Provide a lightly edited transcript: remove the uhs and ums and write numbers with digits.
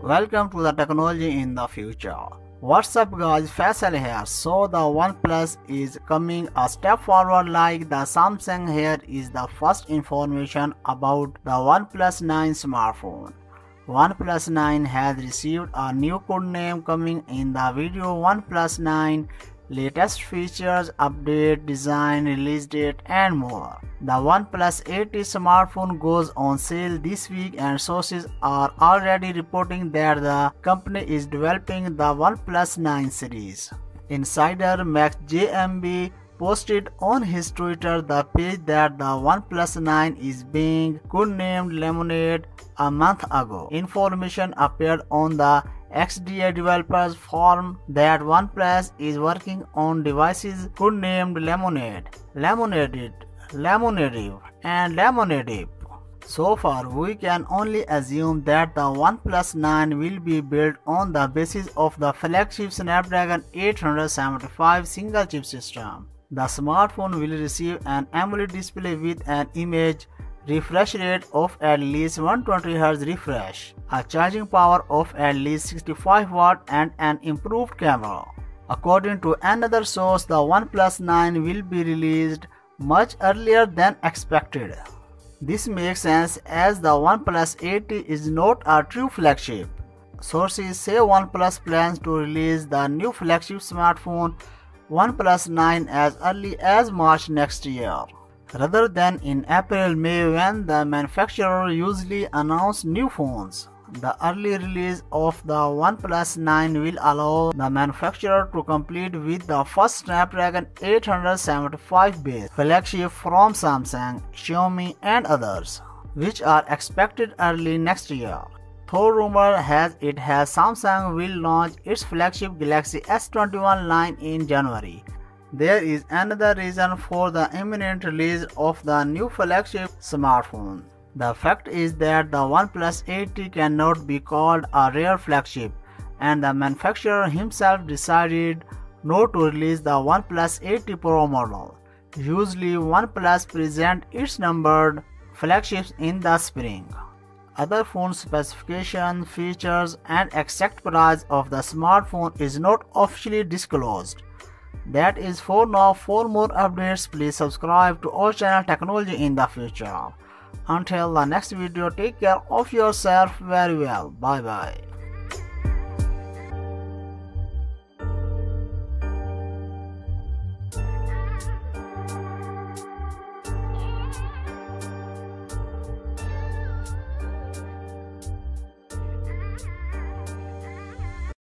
Welcome to the technology in the future. What's up guys, Faisal here. So the OnePlus is coming a step forward like the Samsung. Here is the first information about the OnePlus 9 smartphone. OnePlus 9 has received a new code name coming in the video. OnePlus 9 latest features, update, design, release date and more. The OnePlus 8T smartphone goes on sale this week and sources are already reporting that the company is developing the OnePlus 9 series. Insider Max JMB posted on his Twitter the page that the OnePlus 9 is being codenamed Lemonade a month ago. Information appeared on the XDA developers forum that OnePlus is working on devices codenamed Lemonade, Lemonade, and Lemonade. So far, we can only assume that the OnePlus 9 will be built on the basis of the flagship Snapdragon 875 single-chip system. The smartphone will receive an AMOLED display with an image refresh rate of at least 120Hz refresh, a charging power of at least 65 Watt and an improved camera. According to another source, the OnePlus 9 will be released much earlier than expected. This makes sense as the OnePlus 8T is not a true flagship. Sources say OnePlus plans to release the new flagship smartphone OnePlus 9 as early as March next year, rather than in April-May when the manufacturer usually announces new phones. The early release of the OnePlus 9 will allow the manufacturer to compete with the first Snapdragon 875 based flagship from Samsung, Xiaomi and others, which are expected early next year. Though rumor has it Samsung will launch its flagship Galaxy S21 line in January. There is another reason for the imminent release of the new flagship smartphone. The fact is that the OnePlus 8T cannot be called a real flagship, and the manufacturer himself decided not to release the OnePlus 8T Pro model. Usually, OnePlus presents its numbered flagships in the spring. Other phone specifications, features, and exact price of the smartphone is not officially disclosed. That is for now. For more updates, please subscribe to our channel Technology in the Future. Until the next video, take care of yourself very well. Bye bye.